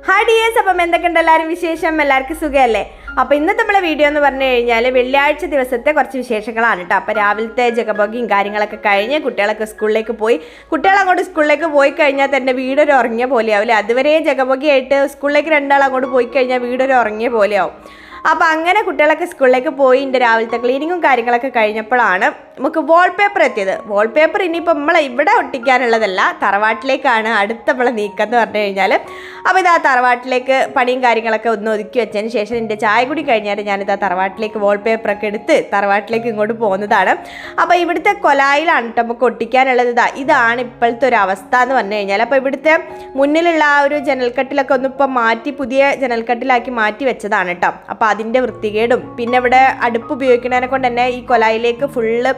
Hi dears, അപ്പം എന്തൊക്കെയുണ്ട് എല്ലാവരും വിശേഷം? എല്ലാവർക്കും സുഖമല്ലേ? അപ്പോൾ ഇന്നത്തെ നമ്മളെ വീഡിയോ എന്ന് പറഞ്ഞു കഴിഞ്ഞാൽ വെള്ളിയാഴ്ച ദിവസത്തെ കുറച്ച് വിശേഷങ്ങളാണ് കേട്ടോ. അപ്പോൾ രാവിലത്തെ ജഗബോഗിയും കാര്യങ്ങളൊക്കെ കഴിഞ്ഞ് കുട്ടികളൊക്കെ സ്കൂളിലേക്ക് പോയി. കുട്ടികളങ്ങോട്ട് സ്കൂളിലേക്ക് പോയി കഴിഞ്ഞാൽ തന്നെ വീടൊരു ഉറങ്ങിയ പോലെയാവില്ലേ? അതുവരെ ജഗബോഗിയായിട്ട് സ്കൂളിലേക്ക് രണ്ടാളങ്ങോട്ട് പോയി കഴിഞ്ഞാൽ വീടൊരു ഉറങ്ങിയ പോലെയാവും. അപ്പോൾ അങ്ങനെ കുട്ടികളൊക്കെ സ്കൂളിലേക്ക് പോയി എൻ്റെ രാവിലത്തെ ക്ലീനിങ്ങും കാര്യങ്ങളൊക്കെ കഴിഞ്ഞപ്പോഴാണ് നമുക്ക് വാൾപേപ്പർ എത്തിയത്. വാൾപേപ്പർ ഇനിയിപ്പോൾ നമ്മളെ ഇവിടെ ഒട്ടിക്കാനുള്ളതല്ല, തറവാട്ടിലേക്കാണ് അടുത്ത നമ്മളെ നീക്കം എന്ന് പറഞ്ഞു കഴിഞ്ഞാൽ. അപ്പോൾ ഇതാ തറവാട്ടിലേക്ക് പണിയും കാര്യങ്ങളൊക്കെ ഒന്ന് ഒതുക്കി വെച്ചതിന് ശേഷം എൻ്റെ ചായ കൂടി കഴിഞ്ഞാൽ ഞാനിതാ തറവാട്ടിലേക്ക് വാൾപേപ്പറൊക്കെ എടുത്ത് തറവാട്ടിലേക്ക് ഇങ്ങോട്ട് പോകുന്നതാണ്. അപ്പോൾ ഇവിടുത്തെ കൊലായിലാണ് കേട്ടോ നമുക്ക് ഒട്ടിക്കാനുള്ളത്. ഇതാണ് ഇപ്പോഴത്തെ ഒരു അവസ്ഥ എന്ന് പറഞ്ഞു കഴിഞ്ഞാൽ. അപ്പോൾ ഇവിടുത്തെ മുന്നിലുള്ള ആ ഒരു ജനൽക്കട്ടിലൊക്കെ ഒന്നിപ്പോൾ മാറ്റി പുതിയ ജനൽക്കട്ടിലാക്കി മാറ്റി വെച്ചതാണ് കേട്ടോ. അപ്പോൾ അതിൻ്റെ വൃത്തികേടും പിന്നെ ഇവിടെ അടുപ്പ് ഉപയോഗിക്കുന്നതിനെ കൊണ്ട് തന്നെ ഈ കൊലായിലേക്ക് ഫുള്ള്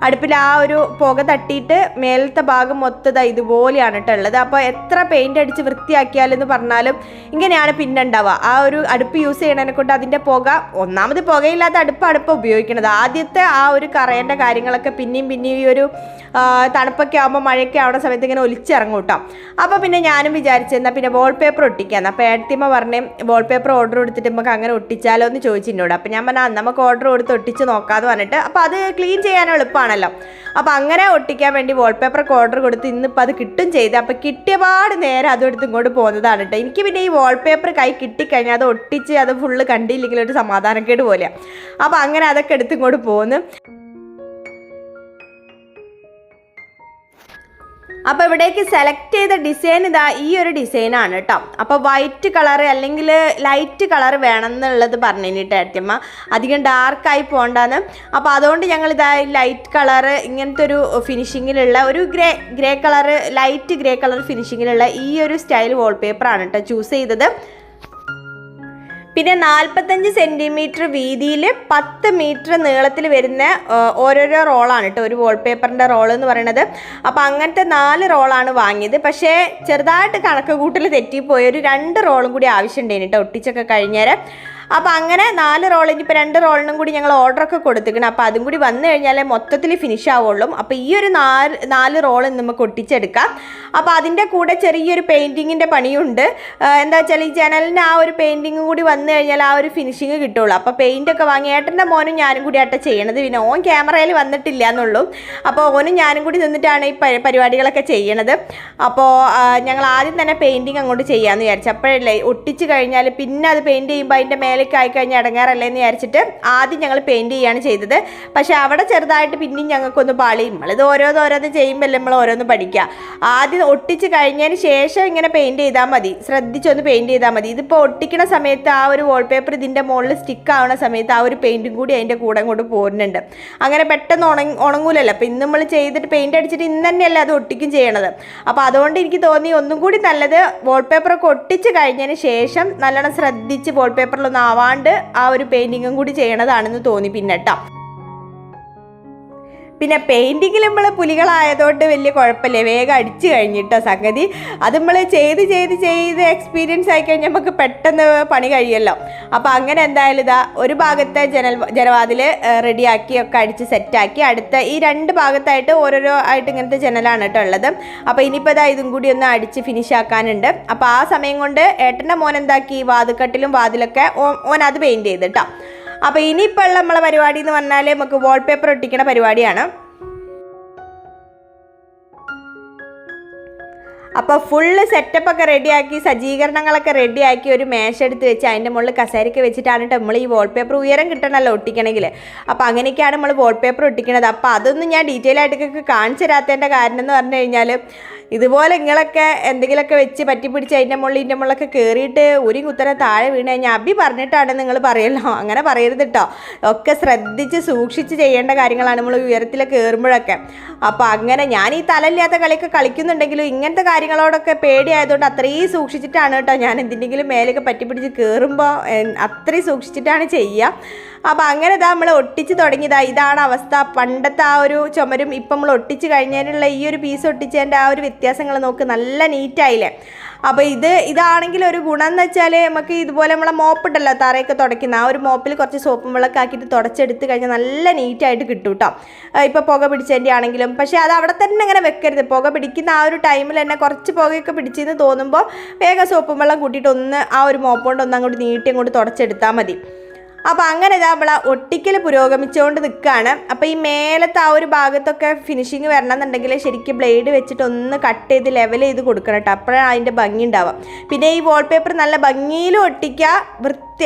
അടുപ്പിൽ ആ ഒരു പുക തട്ടിയിട്ട് മേലത്തെ ഭാഗം മൊത്തം ഇതുപോലെയാണ് കേട്ടോ ഉള്ളത്. അപ്പോൾ എത്ര പെയിൻ്റ് അടിച്ച് വൃത്തിയാക്കിയാലെന്ന് പറഞ്ഞാലും ഇങ്ങനെയാണ് പിന്നെ ഉണ്ടാവുക. ആ ഒരു അടുപ്പ് യൂസ് ചെയ്യണതിനെ കൊണ്ട് അതിൻ്റെ പുക, ഒന്നാമത് പുകയില്ലാത്ത അടുപ്പ് ഉപയോഗിക്കുന്നത്. ആദ്യത്തെ ആ ഒരു കറേൻ്റെ കാര്യങ്ങളൊക്കെ പിന്നെയും ഈ ഒരു തണുപ്പൊക്കെ ആകുമ്പോൾ മഴയൊക്കെ ആവുന്ന സമയത്ത് ഇങ്ങനെ ഒലിച്ചിറങ്ങും കേട്ടോ. അപ്പോൾ പിന്നെ ഞാനും വിചാരിച്ചെന്നാൽ പിന്നെ വാൾപേപ്പർ ഒട്ടിക്കാന്ന്. അപ്പോൾ ഏടത്തിയമ്മ പറഞ്ഞേ വാൾപേപ്പർ ഓർഡർ കൊടുത്തിട്ട് നമുക്ക് അങ്ങനെ ഒട്ടിച്ചാലോ എന്ന് ചോദിച്ചിട്ടുണ്ടോ. അപ്പോൾ ഞാൻ പറഞ്ഞാൽ നമുക്ക് ഓർഡർ കൊടുത്ത് ഒട്ടിച്ച് നോക്കാമെന്ന് പറഞ്ഞിട്ട്, അപ്പോൾ അത് ക്ലീൻ ചെയ്യാൻ എളുപ്പമാണല്ലോ. അപ്പോൾ അങ്ങനെ ഒട്ടിക്കാൻ വേണ്ടി വാൾപേപ്പറൊക്കെ ഓർഡർ കൊടുത്ത് ഇന്നിപ്പോൾ അത് കിട്ടും ചെയ്ത്. അപ്പോൾ കിട്ടിയപാട് നേരെ അതും എടുത്ത് ഇങ്ങോട്ട് പോകുന്നതാണ് കേട്ടോ. എനിക്ക് പിന്നെ ഈ വാൾപേപ്പർ കൈ കിട്ടിക്കഴിഞ്ഞാൽ അത് ഒട്ടിച്ച് അത് ഫുള്ള് കണ്ടില്ലെങ്കിൽ ഒരു സമാധാനക്കേട് പോലെയാണ്. അപ്പോൾ അങ്ങനെ അതൊക്കെ എടുത്ത് ഇങ്ങോട്ട് പോകുന്നു. അപ്പോൾ ഇവിടേക്ക് സെലക്ട് ചെയ്ത ഡിസൈൻ ഇതാ ഈ ഒരു ഡിസൈനാണ് കേട്ടോ. അപ്പോൾ വൈറ്റ് കളർ അല്ലെങ്കിൽ ലൈറ്റ് കളർ വേണം എന്നുള്ളത് പറഞ്ഞിട്ട് ഏട്ടമ്മ, അധികം ഡാർക്കായി പോകണ്ടെന്ന്. അപ്പോൾ അതുകൊണ്ട് ഞങ്ങൾ ഇതാ ലൈറ്റ് കളറ് ഇങ്ങനത്തെ ഒരു ഫിനിഷിങ്ങിലുള്ള ഒരു grey colour, light grey colour ഫിനിഷിങ്ങിലുള്ള ഈ ഒരു സ്റ്റൈൽ വാൾപേപ്പറാണ് കേട്ടോ ചൂസ് ചെയ്തത്. പിന്നെ 45 സെൻറ്റിമീറ്റർ വീതിയിൽ 10 മീറ്റർ നീളത്തിൽ വരുന്ന ഓരോരോ റോളാണ് കേട്ടോ ഒരു വാൾപേപ്പറിൻ്റെ റോൾ എന്ന് പറയുന്നത്. അപ്പോൾ അങ്ങനത്തെ 4 റോളാണ് വാങ്ങിയത്. പക്ഷേ ചെറുതായിട്ട് കണക്ക് കൂട്ടൽ തെറ്റിപ്പോയി, ഒരു 2 റോളും കൂടി ആവശ്യമുണ്ടായിരുന്നു കേട്ടോ ഒട്ടിച്ചൊക്കെ കഴിഞ്ഞാൽ. അപ്പോൾ അങ്ങനെ 4 റോൾ, ഇനിയിപ്പോൾ 2 റോളിനും കൂടി ഞങ്ങൾ ഓർഡറൊക്കെ കൊടുത്തിരിക്കണം. അപ്പോൾ അതും കൂടി വന്നു കഴിഞ്ഞാലേ മൊത്തത്തിൽ ഫിനിഷ് ആവുള്ളൂ. അപ്പോൾ ഈ ഒരു 4 റോൾ നമുക്ക് ഒട്ടിച്ചെടുക്കാം. അപ്പോൾ അതിൻ്റെ കൂടെ ചെറിയൊരു പെയിൻറ്റിങ്ങിൻ്റെ പണിയുണ്ട്. എന്താ വെച്ചാൽ ഈ ജനലിന് ആ ഒരു പെയിൻറ്റിങ്ങും കൂടി വന്നു കഴിഞ്ഞാൽ ആ ഒരു ഫിനിഷിങ് കിട്ടുള്ളൂ. അപ്പോൾ പെയിൻറ്റൊക്കെ വാങ്ങി ഏട്ടൻ്റെ മോനും ഞാനും കൂടി ആയിട്ട് ചെയ്യണത്. പിന്നെ ഓൻ ക്യാമറയിൽ വന്നിട്ടില്ല എന്നുള്ളൂ. അപ്പോൾ ഓനും ഞാനും കൂടി നിന്നിട്ടാണ് ഈ പരിപാടികളൊക്കെ ചെയ്യണത്. അപ്പോൾ ഞങ്ങൾ ആദ്യം തന്നെ പെയിൻറ്റിങ് അങ്ങോട്ട് ചെയ്യാമെന്ന് വിചാരിച്ചു. അപ്പോഴല്ലേ ഒട്ടിച്ച് കഴിഞ്ഞാൽ പിന്നെ അത് പെയിൻറ്റ് ചെയ്യുമ്പോൾ അതിൻ്റെ മേലേക്ക് ആയിക്കഴിഞ്ഞാൽ ഇടങ്ങാറല്ലേ എന്ന് വിചാരിച്ചിട്ട് ആദ്യം ഞങ്ങൾ പെയിൻറ്റ് ചെയ്യാണ് ചെയ്തത്. പക്ഷേ അവിടെ ചെറുതായിട്ട് പിന്നെയും ഞങ്ങൾക്കൊന്ന് പാളി. നമ്മളിത് ഓരോന്ന് ചെയ്യുമ്പോൾ നമ്മൾ ഓരോന്ന് പഠിക്കുക. ആദ്യം ഒട്ടിച്ച് കഴിഞ്ഞതിന് ശേഷം ഇങ്ങനെ പെയിൻറ്റ് ചെയ്താൽ മതി, ശ്രദ്ധിച്ചൊന്ന് പെയിൻറ്റ് ചെയ്താൽ മതി. ഇതിപ്പോൾ ഒട്ടിക്കുന്ന സമയത്ത് ആ ഒരു വാൾപേപ്പർ ഇതിൻ്റെ മുകളിൽ സ്റ്റിക്ക് ആവുന്ന സമയത്ത് ആ ഒരു പെയിൻറ്റും കൂടി അതിൻ്റെ കൂടെ കൊണ്ട് പോരുന്നുണ്ട്. അങ്ങനെ പെട്ടെന്ന് ഉണങ്ങൂലല്ലോ. അപ്പോൾ ഇന്ന് നമ്മൾ ചെയ്തിട്ട് പെയിൻറ്റ് അടിച്ചിട്ട് ഇന്ന് തന്നെയല്ലേ അത് ഒട്ടിക്കും ചെയ്യണത്. അപ്പോൾ അതുകൊണ്ട് എനിക്ക് തോന്നി ഒന്നും കൂടി നല്ലത് വാൾപേപ്പറൊക്കെ ഒട്ടിച്ച് കഴിഞ്ഞതിന് ശേഷം നല്ലോണം ശ്രദ്ധിച്ച് വാൾപേപ്പറിലൊന്നും ആവാണ്ട് ആ ഒരു പെയിൻറ്റിങ്ങും കൂടി ചെയ്യണതാണെന്ന് തോന്നി പിന്നെ കേട്ടോ. പിന്നെ പെയിൻറ്റിങ്ങിൽ നമ്മൾ പുലികളായതുകൊണ്ട് വലിയ കുഴപ്പമില്ല, വേഗം അടിച്ച് കഴിഞ്ഞിട്ടോ സംഗതി. അത് നമ്മൾ ചെയ്ത് എക്സ്പീരിയൻസ് ആയിക്കഴിഞ്ഞാൽ നമുക്ക് പെട്ടെന്ന് പണി കഴിയുമല്ലോ. അപ്പോൾ അങ്ങനെ എന്തായാലും ഇതാ ഒരു ഭാഗത്തെ ജനവാതിൽ റെഡിയാക്കി ഒക്കെ അടിച്ച് സെറ്റാക്കി, അടുത്ത ഈ 2 ഭാഗത്തായിട്ട് ഓരോരോ ആയിട്ട് ഇങ്ങനത്തെ ജനലാണ് കേട്ടോ ഉള്ളത്. അപ്പോൾ ഇനിയിപ്പോൾ ഇതാ ഇതും കൂടി ഒന്ന് അടിച്ച് ഫിനിഷ് ആക്കാനുണ്ട്. അപ്പോൾ ആ സമയം കൊണ്ട് ഏട്ടൻ്റെ മോൻ എന്താക്കി വാതിൽക്കട്ടിലും വാതിലൊക്കെ ഓൻ അത് പെയിൻറ്റ് ചെയ്ത് കേട്ടോ. അപ്പോൾ ഇനിയിപ്പോൾ ഉള്ള നമ്മളെ പരിപാടി എന്ന് പറഞ്ഞാൽ നമുക്ക് വാൾപേപ്പർ ഒട്ടിക്കണ പരിപാടിയാണ്. അപ്പോൾ ഫുള്ള് സെറ്റപ്പൊക്കെ റെഡിയാക്കി സജ്ജീകരണങ്ങളൊക്കെ റെഡിയാക്കി ഒരു മേശ എടുത്ത് വെച്ച് അതിൻ്റെ മുകളിൽ കസേരയൊക്കെ വെച്ചിട്ടാണ് കേട്ടോ നമ്മൾ ഈ വാൾപേപ്പർ ഉയരം കിട്ടണമല്ലോ ഒട്ടിക്കണമെങ്കിൽ. അപ്പോൾ അങ്ങനെയൊക്കെയാണ് നമ്മൾ വാൾപേപ്പർ ഒട്ടിക്കണത്. അപ്പോൾ അതൊന്നും ഞാൻ ഡീറ്റെയിൽ ആയിട്ടൊക്കെ കാണിച്ചു തരാത്തതിൻ്റെ കാരണം എന്ന് പറഞ്ഞു കഴിഞ്ഞാൽ ഇതുപോലെ നിങ്ങളൊക്കെ എന്തെങ്കിലുമൊക്കെ വെച്ച് പറ്റിപ്പിടിച്ച് അതിൻ്റെ മുകളിലൊക്കെ കയറിയിട്ട് ഒരു കുത്തനെ താഴെ വീണ് കഴിഞ്ഞാൽ അബി പറഞ്ഞിട്ടാണ് നിങ്ങൾ പറയല്ലോ, അങ്ങനെ പറയരുത് കേട്ടോ. ഒക്കെ ശ്രദ്ധിച്ച് സൂക്ഷിച്ച് ചെയ്യേണ്ട കാര്യങ്ങളാണ് നമ്മൾ ഉയരത്തിൽ കയറുമ്പോഴൊക്കെ. അപ്പോൾ അങ്ങനെ ഞാൻ ഈ തലയില്ലാത്ത കളിയൊക്കെ കളിക്കുന്നുണ്ടെങ്കിലും ഇങ്ങനത്തെ കാര്യങ്ങളോടൊക്കെ പേടിയായതുകൊണ്ട് അത്രയും സൂക്ഷിച്ചിട്ടാണ് കേട്ടോ ഞാൻ എന്തിൻ്റെങ്കിലും മേലെയൊക്കെ പറ്റിപ്പിടിച്ച് കയറുമ്പോൾ അത്രയും സൂക്ഷിച്ചിട്ടാണ് ചെയ്യുക. അപ്പോൾ അങ്ങനെ ഇതാ നമ്മൾ ഒട്ടിച്ച് തുടങ്ങിയതാണ്. ഇതാണ് അവസ്ഥ. പണ്ടത്തെ ആ ഒരു ചുമരും ഇപ്പം നമ്മൾ ഒട്ടിച്ച് കഴിഞ്ഞതിനുള്ള ഈ ഒരു പീസ് ഒട്ടിച്ചതിൻ്റെ ആ ഒരു വ്യത്യാസങ്ങൾ നോക്ക്, നല്ല നീറ്റായില്ലേ. അപ്പോൾ ഇതാണെങ്കിൽ ഒരു ഗുണം എന്ന് വെച്ചാൽ നമുക്ക് ഇതുപോലെ നമ്മളെ മോപ്പിട്ടല്ലോ തറയൊക്കെ തുടയ്ക്കുന്ന ആ ഒരു മോപ്പിൽ കുറച്ച് സോപ്പും വെള്ളമൊക്കെ ആക്കിയിട്ട് തുടച്ചെടുത്ത് കഴിഞ്ഞാൽ നല്ല നീറ്റായിട്ട് കിട്ടും കേട്ടോ. ഇപ്പോൾ പുക പിടിച്ചതിൻ്റെ ആണെങ്കിലും. പക്ഷേ അത് അവിടെ തന്നെ അങ്ങനെ വെക്കരുത്. പുക പിടിക്കുന്ന ആ ഒരു ടൈമിൽ തന്നെ കുറച്ച് പുകയൊക്കെ പിടിച്ചെന്ന് തോന്നുമ്പോൾ വേഗം സോപ്പും വെള്ളം കൂട്ടിയിട്ട് ഒന്ന് ആ ഒരു മോപ്പ് കൊണ്ട് ഒന്ന് അങ്ങോട്ട് നീട്ടി അങ്ങോട്ട് തുടച്ചെടുത്താൽ മതി. അപ്പോൾ അങ്ങനെ നമ്മൾ ഒട്ടിക്കൽ പുരോഗമിച്ചുകൊണ്ട് നിൽക്കുകയാണ്. അപ്പോൾ ഈ മേലത്തെ ആ ഒരു ഭാഗത്തൊക്കെ ഫിനിഷിങ് വരണമെന്നുണ്ടെങ്കിൽ ശരിക്കും ബ്ലേഡ് വെച്ചിട്ട് ഒന്ന് കട്ട് ചെയ്ത് ലെവൽ ചെയ്ത് കൊടുക്കണം കേട്ടോ. അപ്പോഴാണ് അതിൻ്റെ ഭംഗി ഉണ്ടാവുക. പിന്നെ ഈ വാൾപേപ്പർ നല്ല ഭംഗിയിലും ഒട്ടിക്കുക,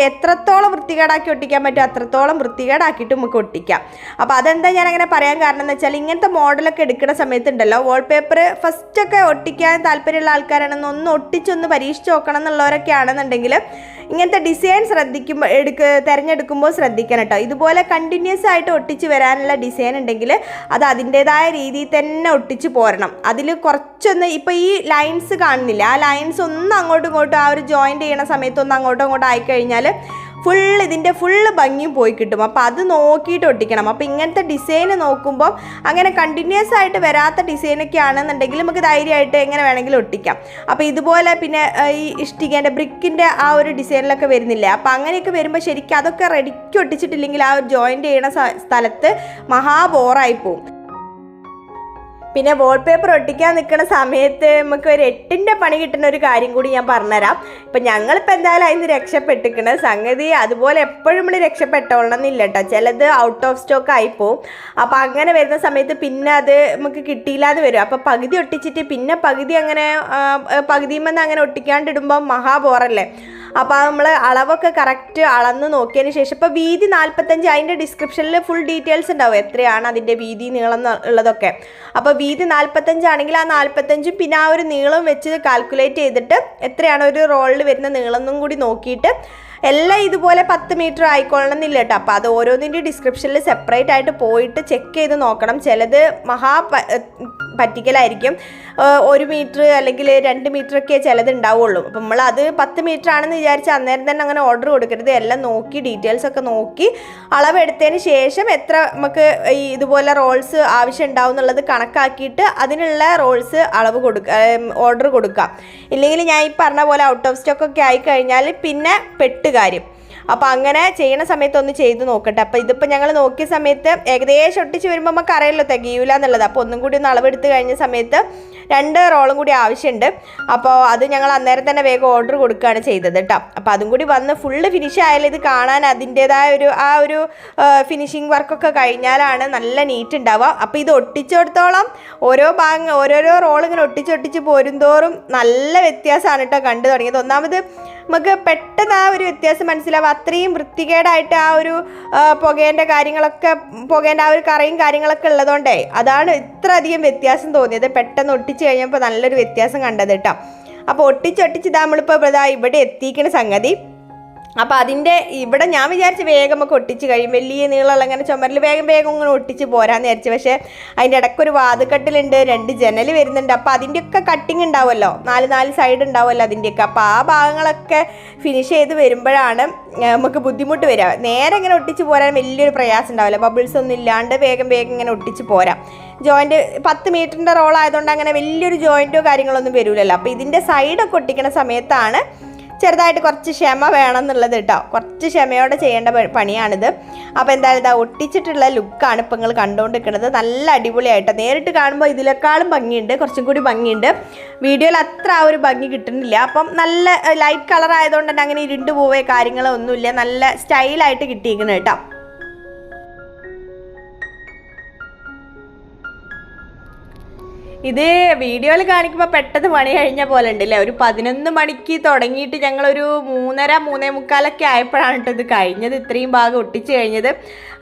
എത്രത്തോളം വൃത്തികേടാക്കി ഒട്ടിക്കാൻ പറ്റും അത്രത്തോളം വൃത്തികേടാക്കിയിട്ട് നമുക്ക് ഒട്ടിക്കാം. അപ്പോൾ അതെന്താ ഞാൻ അങ്ങനെ പറയാൻ കാരണം എന്ന് വെച്ചാൽ ഇങ്ങനത്തെ മോഡലൊക്കെ എടുക്കുന്ന സമയത്തുണ്ടല്ലോ വാൾപേപ്പർ ഫസ്റ്റൊക്കെ ഒട്ടിക്കാൻ താല്പര്യമുള്ള ആൾക്കാരാണെന്ന് ഒന്ന് ഒട്ടിച്ചൊന്ന് പരീക്ഷിച്ച് നോക്കണം എന്നുള്ളവരൊക്കെ ആണെന്നുണ്ടെങ്കിൽ ഇങ്ങനത്തെ ഡിസൈൻ തിരഞ്ഞെടുക്കുമ്പോൾ ശ്രദ്ധിക്കണം കേട്ടോ. ഇതുപോലെ കണ്ടിന്യൂസ് ആയിട്ട് ഒട്ടിച്ച് വരാനുള്ള ഡിസൈൻ ഉണ്ടെങ്കിൽ അത് അതിൻ്റേതായ രീതിയിൽ തന്നെ ഒട്ടിച്ച് പോരണം. അതിൽ കുറച്ചൊന്ന് ഇപ്പോൾ ഈ ലൈൻസ് കാണുന്നില്ല, ആ ലൈൻസ് ഒന്ന് അങ്ങോട്ടും ഇങ്ങോട്ടും ആ ഒരു ജോയിൻറ്റ് ചെയ്യണ സമയത്ത് ഒന്ന് അങ്ങോട്ടും ഇങ്ങോട്ടും ആയിക്കഴിഞ്ഞാൽ ഇതിൻ്റെ ഫുള്ള് ഭംഗിയും പോയി കിട്ടും. അപ്പോൾ അത് നോക്കിയിട്ട് ഒട്ടിക്കണം. അപ്പോൾ ഇങ്ങനത്തെ ഡിസൈന് നോക്കുമ്പോൾ അങ്ങനെ കണ്ടിന്യൂസ് ആയിട്ട് വരാത്ത ഡിസൈനൊക്കെ ആണെന്നുണ്ടെങ്കിൽ നമുക്ക് ധൈര്യമായിട്ട് എങ്ങനെ വേണമെങ്കിലും ഒട്ടിക്കാം. അപ്പോൾ ഇതുപോലെ പിന്നെ ഈ ഇഷ്ടികേൻ്റെ ബ്രിക്കിൻ്റെ ആ ഒരു ഡിസൈനിലൊക്കെ വരുന്നില്ല. അപ്പോൾ അങ്ങനെയൊക്കെ വരുമ്പോൾ ശരിക്കും അതൊക്കെ റെഡിക്ക് ഒട്ടിച്ചിട്ടില്ലെങ്കിൽ ആ ഒരു ജോയിൻ്റ് ചെയ്യണ സ്ഥലത്ത് മഹാ ബോറായി പോവും. പിന്നെ വാൾപേപ്പർ ഒട്ടിക്കാൻ നിൽക്കുന്ന സമയത്ത് നമുക്ക് ഒരു 8ൻ്റെ പണി കിട്ടുന്ന ഒരു കാര്യം കൂടി ഞാൻ പറഞ്ഞുതരാം. ഇപ്പം ഞങ്ങളിപ്പോൾ എന്തായാലും അതിന് രക്ഷപ്പെട്ടിരിക്കുന്ന സംഗതി അതുപോലെ എപ്പോഴും നമ്മൾ രക്ഷപ്പെട്ടോളണമെന്നില്ല കേട്ടോ. ചിലത് ഔട്ട് ഓഫ് സ്റ്റോക്ക് ആയിപ്പോവും. അപ്പോൾ അങ്ങനെ വരുന്ന സമയത്ത് പിന്നെ അത് നമുക്ക് കിട്ടിയില്ലാതെ വരും. അപ്പോൾ പകുതി ഒട്ടിച്ചിട്ട് പിന്നെ പകുതി അങ്ങനെ പകുതിയുമെന്ന് അങ്ങനെ ഒട്ടിക്കാണ്ടിടുമ്പോൾ മഹാബോറല്ലേ. അപ്പോൾ നമ്മൾ അളവൊക്കെ കറക്റ്റ് അളന്ന് നോക്കിയതിന് ശേഷം ഇപ്പോൾ വീതി 45, അതിൻ്റെ ഡിസ്ക്രിപ്ഷനിൽ ഫുൾ ഡീറ്റെയിൽസ് ഉണ്ടാവും എത്രയാണ് അതിൻ്റെ വീതി നീളം ഉള്ളതൊക്കെ. അപ്പോൾ വീതി 45 ആണെങ്കിൽ ആ 45 പിന്നെ ആ ഒരു നീളം വെച്ച് കാൽക്കുലേറ്റ് ചെയ്തിട്ട് എത്രയാണ് ഒരു റോളിൽ വരുന്ന നീളം എന്നും കൂടി നോക്കിയിട്ട് എല്ലാം ഇതുപോലെ 10 മീറ്റർ ആയിക്കൊള്ളണം എന്നില്ല കേട്ടോ. അപ്പോൾ അത് ഓരോന്നിൻ്റെ ഡിസ്ക്രിപ്ഷനിൽ സെപ്പറേറ്റ് ആയിട്ട് പോയിട്ട് ചെക്ക് ചെയ്ത് നോക്കണം. ചിലത് പറ്റിക്കലായിരിക്കും. 1 മീറ്റർ അല്ലെങ്കിൽ 2 മീറ്ററൊക്കെ ചിലത് ഉണ്ടാവുള്ളൂ. അപ്പം നമ്മൾ അത് 10 മീറ്റർ ആണെന്ന് വിചാരിച്ച് അന്നേരം തന്നെ അങ്ങനെ ഓർഡർ കൊടുക്കരുത്. എല്ലാം നോക്കി ഡീറ്റെയിൽസ് ഒക്കെ നോക്കി അളവെടുത്തതിന് ശേഷം എത്ര നമുക്ക് ഈ ഇതുപോലെ റോൾസ് ആവശ്യം ഉണ്ടാവും എന്നുള്ളത് കണക്കാക്കിയിട്ട് അതിനുള്ള റോൾസ് ഓർഡർ കൊടുക്കാം. ഇല്ലെങ്കിൽ ഞാൻ ഈ പറഞ്ഞ പോലെ ഔട്ട് ഓഫ് സ്റ്റോക്ക് ഒക്കെ ആയിക്കഴിഞ്ഞാൽ പിന്നെ കാര്യം. അപ്പോൾ അങ്ങനെ ചെയ്യുന്ന സമയത്ത് ഒന്ന് ചെയ്ത് നോക്കട്ടെ. അപ്പോൾ ഇതിപ്പോൾ ഞങ്ങൾ നോക്കിയ സമയത്ത് ഏകദേശം ഒട്ടിച്ച് വരുമ്പോൾ നമുക്ക് അറിയില്ല തികയൂല എന്നുള്ളത്. അപ്പോൾ ഒന്നും കൂടി ഒന്ന് അളവെടുത്ത് കഴിഞ്ഞ സമയത്ത് 2 റോളും കൂടി ആവശ്യമുണ്ട്. അപ്പോൾ അത് ഞങ്ങൾ അന്നേരം തന്നെ വേഗം ഓർഡർ കൊടുക്കുകയാണ് ചെയ്തത് കേട്ടോ. അപ്പോൾ അതും കൂടി വന്ന് ഫുള്ള് ഫിനിഷ് ആയാലും ഇത് കാണാൻ അതിൻ്റേതായ ഒരു ഫിനിഷിങ് വർക്കൊക്കെ കഴിഞ്ഞാലാണ് നല്ല നീറ്റ് ഉണ്ടാവുക. അപ്പോൾ ഇത് ഒട്ടിച്ചെടുത്തോളം ഓരോരോ റോൾ ഇങ്ങനെ ഒട്ടിച്ചൊട്ടിച്ച് പോരുന്തോറും നല്ല വ്യത്യാസമാണ് കേട്ടോ കണ്ടു തുടങ്ങിയത്. ഒന്നാമത് നമുക്ക് പെട്ടെന്ന് ആ ഒരു വ്യത്യാസം മനസ്സിലാവും. അത്രയും വൃത്തികേടായിട്ട് ആ ഒരു പുകേൻ്റെ ആ ഒരു കറയും കാര്യങ്ങളൊക്കെ ഉള്ളതുകൊണ്ടേ അതാണ് ഇത്ര അധികം വ്യത്യാസം തോന്നിയത്. പെട്ടെന്ന് ഒട്ടിച്ച് കഴിഞ്ഞപ്പോൾ നല്ലൊരു വ്യത്യാസം കണ്ടത് കേട്ടോ. അപ്പോൾ ഒട്ടിച്ച് നമ്മളിപ്പോൾ ഇവിടെ എത്തിക്കുന്ന സംഗതി. അപ്പോൾ അതിൻ്റെ ഇവിടെ ഞാൻ വിചാരിച്ച് വേഗം നമുക്ക് ഒട്ടിച്ച് കഴിയും. വലിയ നീളമുള്ള അങ്ങനെ ചുമരിൽ വേഗം ഇങ്ങനെ ഒട്ടിച്ച് പോരാന്ന് വിചാരിച്ചു. പക്ഷേ അതിൻ്റെ ഇടയ്ക്കൊരു വാതുകട്ടിലുണ്ട്, 2 ജനൽ വരുന്നുണ്ട്. അപ്പോൾ അതിൻ്റെയൊക്കെ കട്ടിങ് ഉണ്ടാവുമല്ലോ, 4 സൈഡ് ഉണ്ടാവുമല്ലോ അതിൻ്റെയൊക്കെ. അപ്പോൾ ആ ഭാഗങ്ങളൊക്കെ ഫിനിഷ് ചെയ്ത് വരുമ്പോഴാണ് നമുക്ക് ബുദ്ധിമുട്ട് വരിക. നേരെ ഇങ്ങനെ ഒട്ടിച്ച് പോരാൻ വലിയൊരു പ്രയാസം ഉണ്ടാവില്ല. ബബിൾസ് ഒന്നും ഇല്ലാണ്ട് വേഗം ഇങ്ങനെ ഒട്ടിച്ച് പോരാം. ജോയിൻറ്റ് 10 മീറ്ററിൻ്റെ റോൾ ആയതുകൊണ്ട് അങ്ങനെ വലിയൊരു ജോയിൻറ്റോ കാര്യങ്ങളൊന്നും വരില്ലല്ലോ. അപ്പോൾ ഇതിൻ്റെ സൈഡൊക്കെ ഒട്ടിക്കുന്ന സമയത്താണ് ചെറുതായിട്ട് കുറച്ച് ക്ഷമ വേണം എന്നുള്ളത് കേട്ടോ. കുറച്ച് ക്ഷമയോടെ ചെയ്യേണ്ട പണിയാണിത്. അപ്പോൾ എന്തായാലും ഒട്ടിച്ചിട്ടുള്ള ലുക്കാണ് ഇപ്പം നിങ്ങൾ കണ്ടുകൊണ്ടിരിക്കുന്നത്. നല്ല അടിപൊളിയായിട്ട് നേരിട്ട് കാണുമ്പോൾ ഇതിനേക്കാളും ഭംഗിയുണ്ട്, കുറച്ചും കൂടി ഭംഗിയുണ്ട്. വീഡിയോയിൽ അത്ര ആ ഒരു ഭംഗി കിട്ടുന്നില്ല. അപ്പം നല്ല ലൈറ്റ് കളർ ആയതുകൊണ്ട് തന്നെ അങ്ങനെ ഇരുണ്ട് പോവേ കാര്യങ്ങളോ ഒന്നുമില്ല. നല്ല സ്റ്റൈലായിട്ട് കിട്ടിയിരിക്കുന്നത് കേട്ടോ. ഇത് വീഡിയോയിൽ കാണിക്കുമ്പോൾ പെട്ടെന്ന് പണി കഴിഞ്ഞ പോലെ ഉണ്ടല്ലേ. ഒരു 11 മണിക്ക് തുടങ്ങിയിട്ട് ഞങ്ങളൊരു 3:30 3:45 ആയപ്പോഴാണ് കേട്ടോ ഇത് കഴിഞ്ഞത്. ഇത്രയും ഭാഗം ഒട്ടിച്ച് കഴിഞ്ഞത്.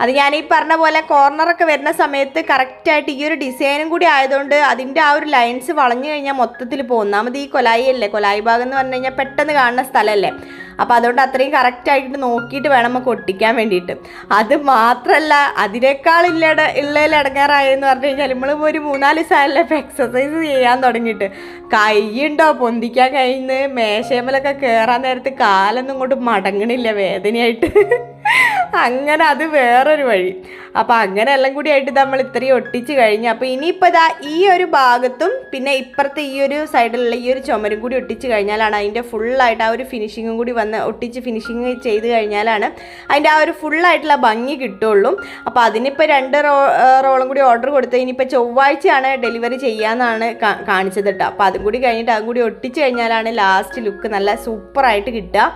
അത് ഞാൻ ഈ പറഞ്ഞ പോലെ കോർണറൊക്കെ വരുന്ന സമയത്ത് കറക്റ്റായിട്ട് ഈ ഒരു ഡിസൈനും കൂടി ആയതുകൊണ്ട് അതിൻ്റെ ആ ഒരു ലൈൻസ് വളഞ്ഞു കഴിഞ്ഞാൽ മൊത്തത്തിൽ പോകും. ഒന്നാമത് ഈ കൊലായി ഭാഗം എന്ന് പറഞ്ഞു കഴിഞ്ഞാൽ പെട്ടെന്ന് കാണുന്ന സ്ഥലമല്ലേ. അപ്പോൾ അതുകൊണ്ട് അത്രയും കറക്റ്റായിട്ട് നോക്കിയിട്ട് വേണം നമുക്ക് ഒട്ടിക്കാൻ വേണ്ടിയിട്ട്. അത് മാത്രമല്ല അതിനേക്കാൾ ഉള്ളതിൽ ഇടങ്ങാറായെന്ന് പറഞ്ഞു കഴിഞ്ഞാൽ നമ്മളിപ്പോൾ ഒരു 4 ദിവസമല്ലേ ഇപ്പോൾ എക്സസൈസ് ചെയ്യാൻ തുടങ്ങിയിട്ട്. കൈയുണ്ടോ പൊന്തിക്കാൻ കഴിയുന്ന മേശമലൊക്കെ കയറാൻ നേരത്ത് കാലൊന്നും ഇങ്ങോട്ട് മടങ്ങണില്ല വേദനയായിട്ട്. അങ്ങനെ അത് വേറൊരു വഴി. അപ്പോൾ അങ്ങനെ എല്ലാം കൂടി ആയിട്ട് നമ്മൾ ഇത്രയും ഒട്ടിച്ച് കഴിഞ്ഞു. അപ്പോൾ ഇനിയിപ്പോൾ ഇതാ ഈ ഒരു ഭാഗത്തും പിന്നെ ഇപ്പുറത്തെ ഈ ഒരു സൈഡിലുള്ള ഈ ഒരു ചുമരും കൂടി ഒട്ടിച്ച് കഴിഞ്ഞാലാണ് അതിൻ്റെ ഫുള്ളായിട്ട് ആ ഒരു ഫിനിഷിങ്ങും കൂടി വന്ന് ഒട്ടിച്ച് ഫിനിഷിങ് ചെയ്ത് കഴിഞ്ഞാലാണ് അതിൻ്റെ ആ ഒരു ഫുള്ളായിട്ടുള്ള ഭംഗി കിട്ടുള്ളൂ. അപ്പോൾ അതിനിപ്പോൾ 2 റോളും കൂടി ഓർഡർ കൊടുത്ത് ഇനിയിപ്പോൾ ചൊവ്വാഴ്ചയാണ് ഡെലിവറി ചെയ്യാമെന്നാണ് കാണിച്ചത് കേട്ടോ. അപ്പോൾ അതും കൂടി കഴിഞ്ഞിട്ട് അതും കൂടി ഒട്ടിച്ച് കഴിഞ്ഞാലാണ് ലാസ്റ്റ് ലുക്ക് നല്ല സൂപ്പറായിട്ട് കിട്ടുക.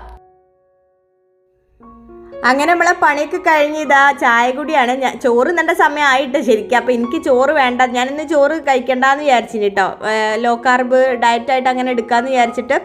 അങ്ങനെ നമ്മളെ പണിയൊക്കെ കഴിഞ്ഞ് ഇതാ ചായ കൂടിയാണ്. ഞാൻ ചോറ് നല്ല സമയമായിട്ട് ശരിക്കും. അപ്പോൾ എനിക്ക് ചോറ് വേണ്ട, ഞാനിന്ന് ചോറ് കഴിക്കണ്ടെന്ന് വിചാരിച്ചിന് കേട്ടോ. ലോ കാർബ് ഡയറ്റായിട്ട് അങ്ങനെ എടുക്കാമെന്ന് വിചാരിച്ചിട്ട്.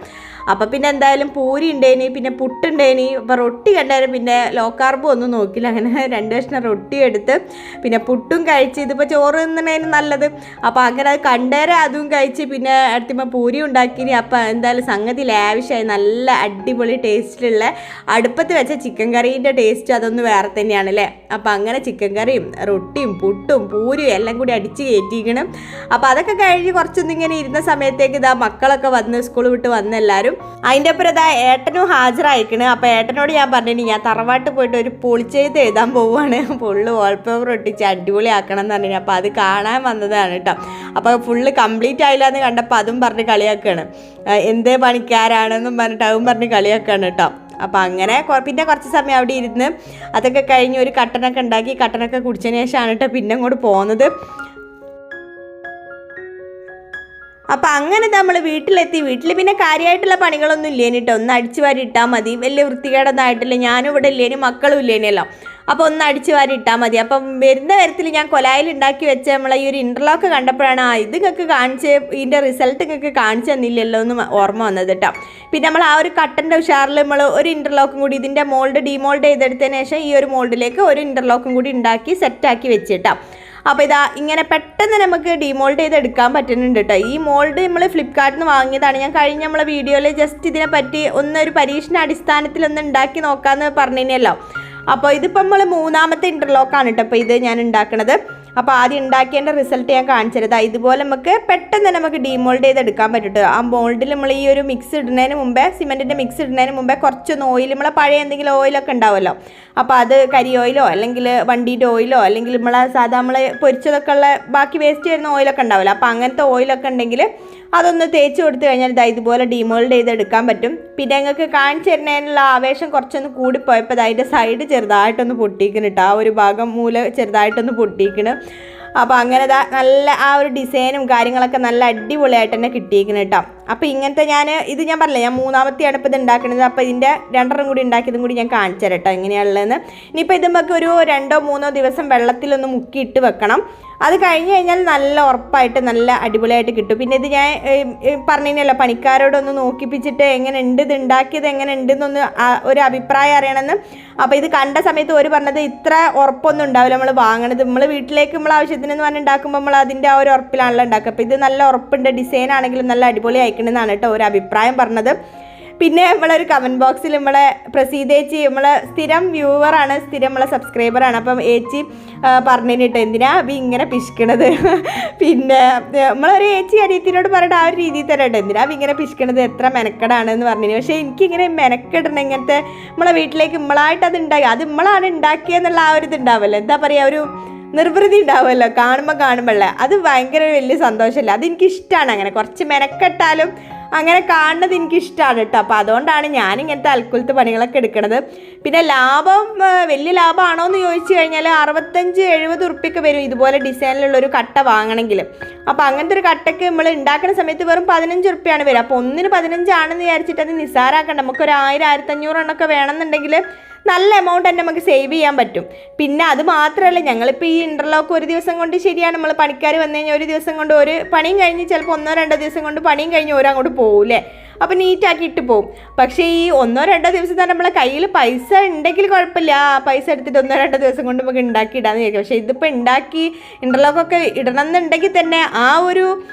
അപ്പോൾ പിന്നെ എന്തായാലും പൂരി ഉണ്ടേനി, പിന്നെ പുട്ടുണ്ടേനി, അപ്പോൾ റൊട്ടി കണ്ടായിരുന്നു. പിന്നെ ലോ കാർബും ഒന്നും നോക്കില്ല, അങ്ങനെ 2 കഷ്ണം റൊട്ടിയും എടുത്ത് പിന്നെ പുട്ടും കഴിച്ച്. ഇതിപ്പോൾ ചോറ് തിന്നണേന് നല്ലത്. അപ്പോൾ അങ്ങനെ അത് കണ്ടേരെ അതും കഴിച്ച് പിന്നെ അടുത്തുമ്പോൾ പൂരി ഉണ്ടാക്കിനി. അപ്പോൾ എന്തായാലും സംഗതി ലാവിഷായി, നല്ല അടിപൊളി ടേസ്റ്റിലുള്ള അടുപ്പത്ത് വെച്ച ചിക്കൻ കറീൻ്റെ ടേസ്റ്റ് അതൊന്ന് വേറെ തന്നെയാണ് അല്ലേ. അപ്പോൾ അങ്ങനെ ചിക്കൻ കറിയും റൊട്ടിയും പുട്ടും പൂരിയും എല്ലാം കൂടി അടിച്ച് കയറ്റിക്കണം. അപ്പോൾ അതൊക്കെ കഴിഞ്ഞ് കുറച്ചൊന്നും ഇങ്ങനെ ഇരുന്ന സമയത്തേക്ക് ഇതാ മക്കളൊക്കെ വന്ന് സ്കൂൾ വിട്ട് വന്ന് എല്ലാവരും. അതിൻ്റെ അപ്പുറം ഇതാ ഏട്ടനും ഹാജരായിക്കണ്. അപ്പോൾ ഏട്ടനോട് ഞാൻ പറഞ്ഞു ഞാൻ തറവാട്ട് പോയിട്ട് ഒരു പൊളിച്ചെഴുത്ത് എഴുതാൻ പോവുകയാണ്, ഫുള്ള് വാൾപേപ്പർ ഒട്ടിച്ച് അടിപൊളി ആക്കണം എന്ന് പറഞ്ഞു. അപ്പോൾ അത് കാണാൻ വന്നതാണ് കേട്ടോ. അപ്പോൾ ഫുള്ള് കംപ്ലീറ്റ് ആയില്ല എന്ന് കണ്ടപ്പോൾ അതും പറഞ്ഞ് കളിയാക്കുകയാണ്, എന്തേ പണിക്കാരാണെന്നും പറഞ്ഞിട്ട് അതും പറഞ്ഞ് കളിയാക്കുകയാണ് കേട്ടോ. അപ്പോൾ അങ്ങനെ പിന്നെ കുറച്ച് സമയം അവിടെ ഇരുന്ന് അതൊക്കെ കഴിഞ്ഞ് ഒരു കട്ടനൊക്കെ ഉണ്ടാക്കി കട്ടനൊക്കെ കുടിച്ചതിന് ശേഷമാണ് കേട്ടോ പിന്നെ അങ്ങോട്ട് പോകുന്നത്. അപ്പോൾ അങ്ങനെ നമ്മൾ വീട്ടിലെത്തി. വീട്ടിൽ പിന്നെ കാര്യമായിട്ടുള്ള പണികളൊന്നും ഇല്ലേനി കേട്ടോ. ഒന്ന് അടിച്ചു വാരി ഇട്ടാൽ മതി, വലിയ വൃത്തികേടൊന്നും ആയിട്ടില്ല. ഞാനും ഇവിടെ ഇല്ലേനി, മക്കളും ഇല്ലേനിയല്ലോ. അപ്പോൾ ഒന്ന് അടിച്ചു വാരി ഇട്ടാൽ മതി. അപ്പം വരുന്ന തരത്തിൽ ഞാൻ കൊലായിൽ ഉണ്ടാക്കി വെച്ച നമ്മളെ ഈ ഒരു ഇൻ്റർലോക്ക് കണ്ടപ്പോഴാണ് ഇത് നിങ്ങൾക്ക് കാണിച്ച് ഇതിൻ്റെ റിസൾട്ട് നിങ്ങൾക്ക് കാണിച്ചു തന്നില്ലല്ലോ എന്ന് ഓർമ്മ വന്നത് കേട്ടോ. പിന്നെ നമ്മൾ ആ ഒരു കട്ടൻ്റെ ഉഷാറിൽ നമ്മൾ ഒരു ഇൻ്റർലോക്കും കൂടി ഇതിൻ്റെ മോൾഡ് ഡീമോൾഡ് ചെയ്തെടുത്തതിന് ശേഷം ഈ ഒരു മോൾഡിലേക്ക് ഒരു ഇൻ്റർലോക്കും കൂടി ഉണ്ടാക്കി സെറ്റാക്കി വെച്ചിട്ടോ. അപ്പോൾ ഇതാ ഇങ്ങനെ പെട്ടെന്ന് നമുക്ക് ഡിമോൾഡ് ചെയ്ത് എടുക്കാൻ പറ്റുന്നുണ്ട് കേട്ടോ. ഈ മോൾഡ് നമ്മൾ ഫ്ലിപ്കാർട്ടിൽ നിന്ന് വാങ്ങിയതാണ്. ഞാൻ കഴിഞ്ഞ നമ്മളെ വീഡിയോയിൽ ജസ്റ്റ് ഇതിനെപ്പറ്റി ഒരു പരീക്ഷണ അടിസ്ഥാനത്തിൽ ഉണ്ടാക്കി നോക്കാമെന്ന് പറഞ്ഞിനല്ലോ. അപ്പോൾ ഇതിപ്പോൾ നമ്മൾ 3ാമത്തെ ഇൻ്റർലോക്കാണ് കേട്ടോ ഇപ്പോൾ ഇത് ഞാൻ ഉണ്ടാക്കുന്നത്. അപ്പോൾ ആദ്യം ഉണ്ടാക്കിയതിൻ്റെ റിസൾട്ട് ഞാൻ കാണിച്ചത് ഇതുപോലെ നമുക്ക് പെട്ടെന്ന് നമുക്ക് ഡീമോൾഡ് ചെയ്ത് എടുക്കാൻ പറ്റും. ആ മോൾഡിൽ നമ്മൾ ഈ ഒരു മിക്സ് ഇടുന്നതിന് മുമ്പേ, സിമെൻറ്റിൻ്റെ മിക്സ് ഇടുന്നതിന് മുമ്പേ കുറച്ചൊന്ന് ഓയിൽ, നമ്മളെ പഴയ എന്തെങ്കിലും ഓയിലൊക്കെ ഉണ്ടാവുമല്ലോ, അപ്പോൾ അത് കരി ഓയിലോ അല്ലെങ്കിൽ വണ്ടീൻ്റെ ഓയിലോ അല്ലെങ്കിൽ നമ്മളെ സാധാ നമ്മൾ പൊരിച്ചതൊക്കെ ഉള്ള ബാക്കി വേസ്റ്റ് വരുന്ന ഓയിലൊക്കെ ഉണ്ടാവുമല്ലോ, അപ്പോൾ അങ്ങനത്തെ ഓയിലൊക്കെ ഉണ്ടെങ്കിൽ അതൊന്ന് തേച്ച് കൊടുത്തു കഴിഞ്ഞാൽ ഇതുപോലെ ഡീമോൾഡ് ചെയ്ത് എടുക്കാൻ പറ്റും. പിന്നെ ഞങ്ങൾക്ക് കാണിച്ചു തരുന്നതിനുള്ള ആവേശം കുറച്ചൊന്ന് കൂടിപ്പോയപ്പോൾ അതിൻ്റെ സൈഡ് ചെറുതായിട്ടൊന്ന് പൊട്ടിക്കണം കേട്ടോ. ആ ഒരു ഭാഗം മൂല ചെറുതായിട്ടൊന്ന് പൊട്ടിക്കണം. അപ്പോൾ അങ്ങനെ നല്ല ആ ഒരു ഡിസൈനും കാര്യങ്ങളൊക്കെ നല്ല അടിപൊളിയായിട്ട് തന്നെ കിട്ടിയിരിക്കണം കേട്ടോ. അപ്പോൾ ഇങ്ങനത്തെ ഇത് ഞാൻ പറഞ്ഞില്ല, ഞാൻ 3ാമത്തെയാണ് ഇപ്പോൾ ഇത് ഉണ്ടാക്കുന്നത്. അപ്പോൾ ഇതിൻ്റെ 2 കൂടി ഉണ്ടാക്കിയതും കൂടി ഞാൻ കാണിച്ചു തരാം കേട്ടോ എങ്ങനെയാണുള്ളതെന്ന്. ഇനിയിപ്പോൾ ഇത് നമുക്ക് ഒരു 2-3 ദിവസം വെള്ളത്തിലൊന്ന് മുക്കിയിട്ട് വെക്കണം. അത് കഴിഞ്ഞ് കഴിഞ്ഞാൽ നല്ല ഉറപ്പായിട്ട് നല്ല അടിപൊളിയായിട്ട് കിട്ടും. പിന്നെ ഇത് ഞാൻ പറഞ്ഞല്ലോ പണിക്കാരോടൊന്ന് നോക്കിപ്പിച്ചിട്ട് എങ്ങനെ ഉണ്ട്, ഇത് ഉണ്ടാക്കിയത് എങ്ങനെ ഉണ്ടെന്നൊന്ന് ഒരു അഭിപ്രായം അറിയണമെന്ന്. അപ്പോൾ ഇത് കണ്ട സമയത്ത് ഒരു പറഞ്ഞത് ഇത്ര ഉറപ്പൊന്നും ഉണ്ടാവില്ല നമ്മൾ വാങ്ങണത്, നമ്മൾ വീട്ടിലേക്ക് നമ്മൾ ആവശ്യത്തിനെന്ന് പറഞ്ഞ് ഉണ്ടാക്കുമ്പോൾ നമ്മൾ അതിൻ്റെ ആ ഒരു ഉറപ്പിലാണല്ലോ ഉണ്ടാക്കുക. അപ്പോൾ ഇത് നല്ല ഉറപ്പുണ്ട്, ഡിസൈൻ ആണെങ്കിലും നല്ല അടിപൊളി അയക്കണമെന്നാണ് കേട്ടോ ഒരു അഭിപ്രായം പറഞ്ഞത്. പിന്നെ നമ്മളൊരു കമൻറ്റ് ബോക്സിൽ നമ്മളെ പ്രസീത ചേച്ചി നമ്മളെ സ്ഥിരം വ്യൂവറാണ്, സ്ഥിരം നമ്മളെ സബ്സ്ക്രൈബറാണ്. അപ്പം ചേച്ചി പറഞ്ഞിട്ട് എന്തിനാ അഭി ഇങ്ങനെ പിശിക്കണത്, പിന്നെ നമ്മളൊരു ചേച്ചി അനിയത്തിനോട് പറഞ്ഞിട്ട് ആ ഒരു രീതിയിൽ തരട്ടെ, എന്തിനാ അഭി ഇങ്ങനെ പിശിക്കണത്, എത്ര മെനക്കെടാണെന്ന് പറഞ്ഞു. പക്ഷേ എനിക്കിങ്ങനെ മെനക്കെടണം, ഇങ്ങനത്തെ നമ്മളെ വീട്ടിലേക്ക് നമ്മളായിട്ട് അത് ഉണ്ടാക്കി, അത് നമ്മളാണ് ഉണ്ടാക്കിയെന്നുള്ള ആ ഒരു ഇതുണ്ടാവുമല്ലോ, എന്താ പറയുക, ഒരു നിർവൃതി ഉണ്ടാവുമല്ലോ കാണുമ്പോഴേ, അത് ഭയങ്കര വലിയ സന്തോഷമല്ല. അതെനിക്കിഷ്ടമാണ്. അങ്ങനെ കുറച്ച് മെനക്കെട്ടാലും അങ്ങനെ കാണുന്നത് എനിക്കിഷ്ടമാണ് കേട്ടോ. അപ്പോൾ അതുകൊണ്ടാണ് ഞാനിങ്ങനത്തെ അൽക്കുലത്തെ പണികളൊക്കെ എടുക്കുന്നത്. പിന്നെ ലാഭം വലിയ ലാഭമാണോ എന്ന് ചോദിച്ചു കഴിഞ്ഞാൽ 65-70 ഉറുപ്പ്യൊക്കെ വരും ഇതുപോലെ ഡിസൈനിലുള്ളൊരു കട്ട വാങ്ങണമെങ്കിൽ. അപ്പോൾ അങ്ങനത്തെ ഒരു കട്ടയ്ക്ക് നമ്മൾ ഉണ്ടാക്കുന്ന സമയത്ത് വെറും 15 ഉറുപ്പ്യാണ് വരിക. അപ്പോൾ ഒന്നിന് 15 ആണെന്ന് വിചാരിച്ചിട്ട് അത് നിസ്സാരാക്കണ്ട. നമുക്കൊരു 1000-1500 എണ്ണമൊക്കെ വേണമെന്നുണ്ടെങ്കിൽ നല്ല എമൗണ്ട് തന്നെ നമുക്ക് സേവ് ചെയ്യാൻ പറ്റും. പിന്നെ അത് മാത്രമല്ല, ഞങ്ങളിപ്പോൾ ഈ ഇൻ്റർലോക്ക് ഒരു ദിവസം കൊണ്ട് ശരിയാണ്, നമ്മൾ പണിക്കാർ വന്നു കഴിഞ്ഞാൽ ഒരു ദിവസം കൊണ്ട് ഒരു പണിയും കഴിഞ്ഞ് ചിലപ്പോൾ 1-2 ദിവസം കൊണ്ട് പണിയും കഴിഞ്ഞ് അങ്ങോട്ട് പോകൂലേ, അപ്പോൾ നീറ്റാക്കി ഇട്ട് പോകും. പക്ഷേ ഈ 1-2 ദിവസം തന്നെ നമ്മളെ കയ്യിൽ പൈസ ഉണ്ടെങ്കിൽ കുഴപ്പമില്ല, ആ പൈസ എടുത്തിട്ട് 1-2 ദിവസം കൊണ്ട് നമുക്ക് ഉണ്ടാക്കി ഇടാമെന്ന് ചോദിക്കാം. പക്ഷേ ഇതിപ്പോൾ ഉണ്ടാക്കി ഇൻ്റർലോക്കൊക്കെ ഇടണം എന്നുണ്ടെങ്കിൽ തന്നെ ആ ഒരു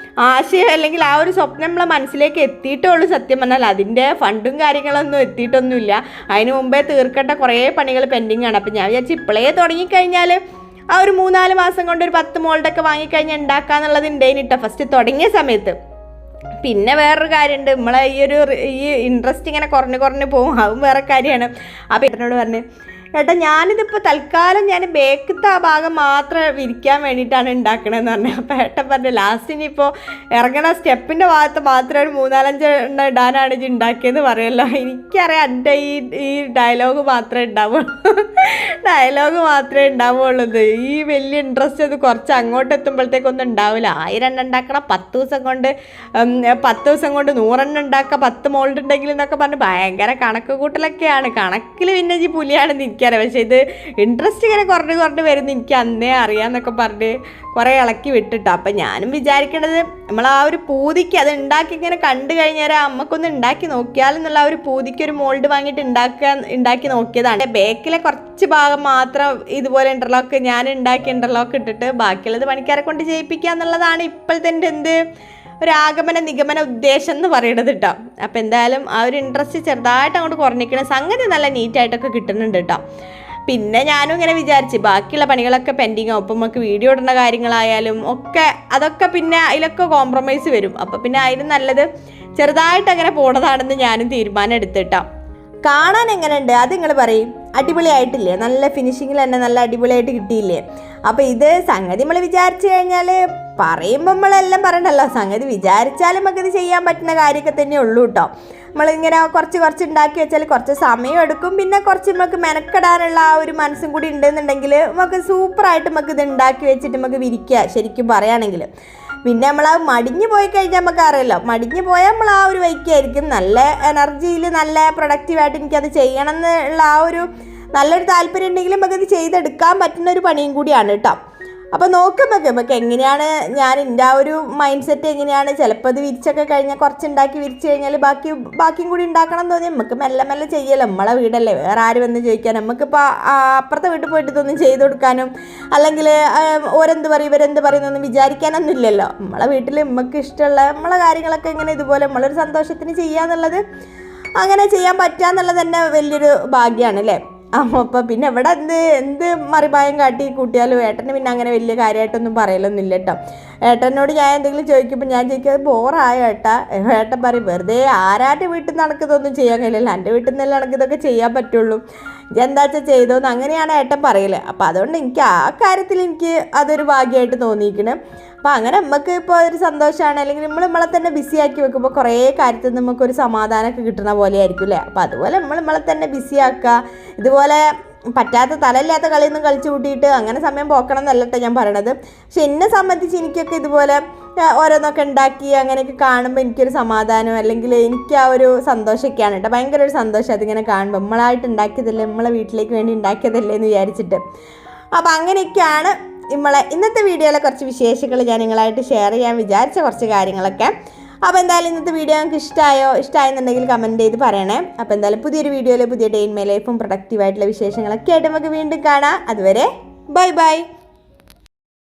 ആശയം അല്ലെങ്കിൽ ആ ഒരു സ്വപ്നം നമ്മളെ മനസ്സിലേക്ക് എത്തിയിട്ടേ ഉള്ളൂ. സത്യം പറഞ്ഞാൽ അതിൻ്റെ ഫണ്ടും കാര്യങ്ങളൊന്നും എത്തിയിട്ടൊന്നുമില്ല. അതിന് മുമ്പേ തീർക്കേണ്ട കുറേ പണികൾ പെൻഡിങ് ആണ്. അപ്പോൾ ഞാൻ വിചാരിച്ചു ഇപ്പോഴേ തുടങ്ങിക്കഴിഞ്ഞാൽ ആ ഒരു 3-4 മാസം കൊണ്ട് ഒരു 10 മോൾഡൊക്കെ വാങ്ങിക്കഴിഞ്ഞാൽ ഉണ്ടാക്കാന്നുള്ളത് ഉണ്ടായിട്ടോ ഫസ്റ്റ് തുടങ്ങിയ സമയത്ത്. പിന്നെ വേറൊരു കാര്യമുണ്ട്, നമ്മളെ ഈ ഇൻട്രസ്റ്റ് ഇങ്ങനെ കുറഞ്ഞ് പോകും, അതും വേറെ കാര്യമാണ്. അപ്പോൾ ഏട്ടനോട് പറഞ്ഞു ഏട്ടാ ഞാനിതിപ്പോൾ തൽക്കാലം ഞാൻ ബേക്കത്തെ ആ ഭാഗം മാത്രം വിരിക്കാൻ വേണ്ടിയിട്ടാണ് ഉണ്ടാക്കണമെന്ന് പറഞ്ഞത്. അപ്പോൾ ഏട്ടൻ പറഞ്ഞു ലാസ്റ്റിനിപ്പോൾ ഇറങ്ങണ സ്റ്റെപ്പിൻ്റെ ഭാഗത്ത് മാത്രം ഒരു 3-4 എണ്ണം ഇടാനാണ് ഇത് ഉണ്ടാക്കിയെന്ന് പറയുമല്ലോ. എനിക്കറിയാം എൻ്റെ ഈ ഡയലോഗ് മാത്രമേ ഉണ്ടാവുള്ളൂ. ഈ വലിയ ഇൻട്രസ്റ്റ് അത് കുറച്ച് അങ്ങോട്ട് എത്തുമ്പോഴത്തേക്കൊന്നും ഉണ്ടാവില്ല. 1000 എണ്ണം ഉണ്ടാക്കണം, 10 ദിവസം കൊണ്ട് 100 എണ്ണം ഉണ്ടാക്കുക, 10 മോൾഡ് ഉണ്ടെങ്കിൽ എന്നൊക്കെ പറഞ്ഞ് ഭയങ്കര കണക്ക് കൂട്ടലൊക്കെയാണ്. കണക്കിൽ പിന്നെ ഈ പുലിയാണെന്ന് എനിക്കറിയാം. പക്ഷേ ഇത് ഇൻട്രസ്റ്റ് ഇങ്ങനെ കുറഞ്ഞ് വരുന്ന എനിക്ക് അന്നേ അറിയാമെന്നൊക്കെ പറഞ്ഞ് കുറേ ഇളക്കി വിട്ടിട്ടോ. അപ്പം ഞാനും വിചാരിക്കണത് നമ്മൾ ആ ഒരു പൂതിക്ക് അത് ഉണ്ടാക്കി ഇങ്ങനെ കണ്ടു കഴിഞ്ഞാൽ അമ്മക്കൊന്ന് ഉണ്ടാക്കി നോക്കിയാലെന്നുള്ള ആ ഒരു പൂതിക്ക് ഒരു മോൾഡ് വാങ്ങിയിട്ട് ഉണ്ടാക്കി നോക്കിയതാണ്. ബേക്കിലെ കുറച്ച് ഭാഗം മാത്രം ഇതുപോലെ ഞാൻ ഉണ്ടാക്കിയ ഇൻ്റർലോക്ക് ഇട്ടിട്ട് ബാക്കിയുള്ളത് പണിക്കാരെ കൊണ്ട് ചെയ്യിപ്പിക്കുക എന്നുള്ളതാണ് ഇപ്പോഴത്തെ എൻ്റെ ഒരു നിഗമന ഉദ്ദേശം എന്ന് പറയുന്നത് കേട്ടോ. അപ്പോൾ എന്തായാലും ആ ഒരു ഇൻട്രസ്റ്റ് ചെറുതായിട്ട് അങ്ങോട്ട് കുറഞ്ഞിരിക്കണം. സംഗതി നല്ല നീറ്റായിട്ടൊക്കെ കിട്ടുന്നുണ്ട് കേട്ടോ. പിന്നെ ഞാനും ഇങ്ങനെ വിചാരിച്ച് ബാക്കിയുള്ള പണികളൊക്കെ പെൻഡിങ് ആവും. ഇപ്പം നമുക്ക് വീഡിയോ ഇടുന്ന കാര്യങ്ങളായാലും അതൊക്കെ പിന്നെ അതിലൊക്കെ കോംപ്രമൈസ് വരും. അപ്പോൾ പിന്നെ അതിന് നല്ലത് ചെറുതായിട്ട് അങ്ങനെ പോണതാണെന്ന് ഞാനും തീരുമാനം എടുത്തിട്ടോ. കാണാൻ എങ്ങനെയുണ്ട് അത് നിങ്ങൾ പറയും. അടിപൊളിയായിട്ടില്ലേ? നല്ല ഫിനിഷിങ്ങിൽ തന്നെ നല്ല അടിപൊളിയായിട്ട് കിട്ടിയില്ലേ? അപ്പോൾ ഇത് സംഗതി നമ്മൾ വിചാരിച്ചു കഴിഞ്ഞാൽ പറയുമ്പോൾ നമ്മളെല്ലാം പറയണ്ടല്ലോ. സംഗതി വിചാരിച്ചാലും നമുക്കിത് ചെയ്യാൻ പറ്റുന്ന കാര്യമൊക്കെ തന്നെ ഉള്ളൂ കേട്ടോ. നമ്മളിങ്ങനെ കുറച്ച് ഉണ്ടാക്കി വെച്ചാൽ കുറച്ച് സമയം എടുക്കും. പിന്നെ കുറച്ച് നമുക്ക് മെനക്കെടാനുള്ള ആ ഒരു മനസ്സും കൂടി ഉണ്ടെന്നുണ്ടെങ്കിൽ നമുക്ക് സൂപ്പറായിട്ട് നമുക്ക് ഇത് ഉണ്ടാക്കി വെച്ചിട്ട് നമുക്ക് വിരിക്കുക ശരിക്കും പറയുകയാണെങ്കിൽ. പിന്നെ നമ്മൾ ആ മടിഞ്ഞു പോയി കഴിഞ്ഞാൽ നമുക്ക് അറിയാമല്ലോ, മടിഞ്ഞു പോയാൽ നമ്മൾ ആ ഒരു വൈക്കായിരിക്കും. നല്ല എനർജിയിൽ നല്ല പ്രൊഡക്റ്റീവായിട്ട് എനിക്കത് ചെയ്യണം എന്നുള്ള ആ ഒരു നല്ലൊരു താല്പര്യം ഉണ്ടെങ്കിലും നമുക്കത് ചെയ്തെടുക്കാൻ പറ്റുന്ന ഒരു പണിയും കൂടിയാണ് കേട്ടോ. അപ്പോൾ നമുക്ക് എങ്ങനെയാണ് ഞാൻ എൻ്റെ ആ ഒരു മൈൻഡ് സെറ്റ് എങ്ങനെയാണ്. ചിലപ്പോൾ അത് വിരിച്ചൊക്കെ കഴിഞ്ഞാൽ കുറച്ചുണ്ടാക്കി വിരിച്ച് കഴിഞ്ഞാൽ ബാക്കിയും കൂടി ഉണ്ടാക്കണം എന്ന് തോന്നി നമുക്ക് മെല്ലെ ചെയ്യല്ലോ. നമ്മളെ വീടല്ലേ, വേറെ ആര് വന്ന് ചോദിക്കാൻ. നമുക്കിപ്പോൾ അപ്പുറത്തെ വീട്ടിൽ പോയിട്ട് ഇതൊന്നും ചെയ്ത് കൊടുക്കാനും അല്ലെങ്കിൽ ഓരെന്ത് പറയും ഇവരെന്ത് പറയുന്നൊന്നും വിചാരിക്കാനൊന്നും ഇല്ലല്ലോ. നമ്മളെ വീട്ടിൽ നമുക്ക് ഇഷ്ടമുള്ള നമ്മളെ കാര്യങ്ങളൊക്കെ ഇങ്ങനെ ഇതുപോലെ നമ്മളൊരു സന്തോഷത്തിന് ചെയ്യാന്നുള്ളത്, അങ്ങനെ ചെയ്യാൻ പറ്റുക എന്നുള്ളത് തന്നെ വലിയൊരു ഭാഗ്യമാണ് അല്ലേ. അപ്പോൾ പിന്നെ ഇവിടെ എന്ത് മറിമായം കാട്ടി കൂട്ടിയാലും ഏട്ടന് പിന്നെ അങ്ങനെ വലിയ കാര്യമായിട്ടൊന്നും പറയലൊന്നുമില്ല കേട്ടോ. ഏട്ടനോട് ഞാൻ എന്തെങ്കിലും ചോദിക്കുമ്പോൾ ഞാൻ ചോദിക്കാതെ ബോറായോ ഏട്ടൻ പറയും വെറുതെ ആരാൻ്റെ വീട്ടിൽ നിന്ന് നടക്കുന്നതൊന്നും ചെയ്യാൻ കഴിയില്ല, എൻ്റെ വീട്ടിൽ നിന്നല്ല നടക്കുന്നതൊക്കെ ചെയ്യാൻ പറ്റുള്ളൂ, എന്താ വെച്ചാൽ ചെയ്തോന്ന് അങ്ങനെയാണ് ഏട്ടൻ പറയല്. അപ്പോൾ അതുകൊണ്ട് എനിക്ക് ആ കാര്യത്തിൽ എനിക്ക് അതൊരു ഭാഗ്യമായിട്ട് തോന്നിയിരിക്കണം. അപ്പോൾ അങ്ങനെ നമുക്ക് ഇപ്പോൾ ഒരു സന്തോഷമാണ്. അല്ലെങ്കിൽ നമ്മളെ തന്നെ ബിസി ആക്കി വെക്കുമ്പോൾ കുറേ കാര്യത്തിൽ നമുക്കൊരു സമാധാനമൊക്കെ കിട്ടുന്ന പോലെ ആയിരിക്കും അല്ലേ. അപ്പോൾ അതുപോലെ നമ്മളെ തന്നെ ബിസി ആക്കുക. ഇതുപോലെ പറ്റാത്ത തലയില്ലാത്ത കളിയൊന്നും കളിച്ചു കൂട്ടിയിട്ട് അങ്ങനെ സമയം പോക്കണം എന്നല്ലട്ടോ ഞാൻ പറയണത്. പക്ഷെ എന്നെ സംബന്ധിച്ച് എനിക്കൊക്കെ ഇതുപോലെ ഓരോന്നൊക്കെ ഉണ്ടാക്കി അങ്ങനെയൊക്കെ കാണുമ്പോൾ എനിക്കൊരു സമാധാനം അല്ലെങ്കിൽ എനിക്ക് ആ ഒരു സന്തോഷമൊക്കെയാണ് കേട്ടോ. ഭയങ്കര ഒരു സന്തോഷം അതിങ്ങനെ കാണുമ്പോൾ. നമ്മളായിട്ട് ഉണ്ടാക്കിയതല്ലേ, നമ്മളെ വീട്ടിലേക്ക് വേണ്ടി ഉണ്ടാക്കിയതല്ലേ എന്ന് വിചാരിച്ചിട്ട്. അപ്പോൾ അങ്ങനെയൊക്കെയാണ് ഇന്നത്തെ വീഡിയോയിലെ കുറച്ച് വിശേഷങ്ങൾ ഞാൻ നിങ്ങളായിട്ട് ഷെയർ ചെയ്യാൻ വിചാരിച്ച കുറച്ച് കാര്യങ്ങളൊക്കെ. അപ്പോൾ എന്തായാലും ഇന്നത്തെ വീഡിയോ നിങ്ങൾക്ക് ഇഷ്ടമായെന്നുണ്ടെങ്കിൽ കമൻറ്റ് ചെയ്ത് പറയണേ. അപ്പോൾ എന്തായാലും പുതിയൊരു വീഡിയോയിൽ പുതിയ ഡേ ഇൻ മൈ ലൈഫും പ്രൊഡക്റ്റീവായിട്ടുള്ള വിശേഷങ്ങളൊക്കെ ആയിട്ട് നമുക്ക് വീണ്ടും കാണാം. അതുവരെ ബൈ.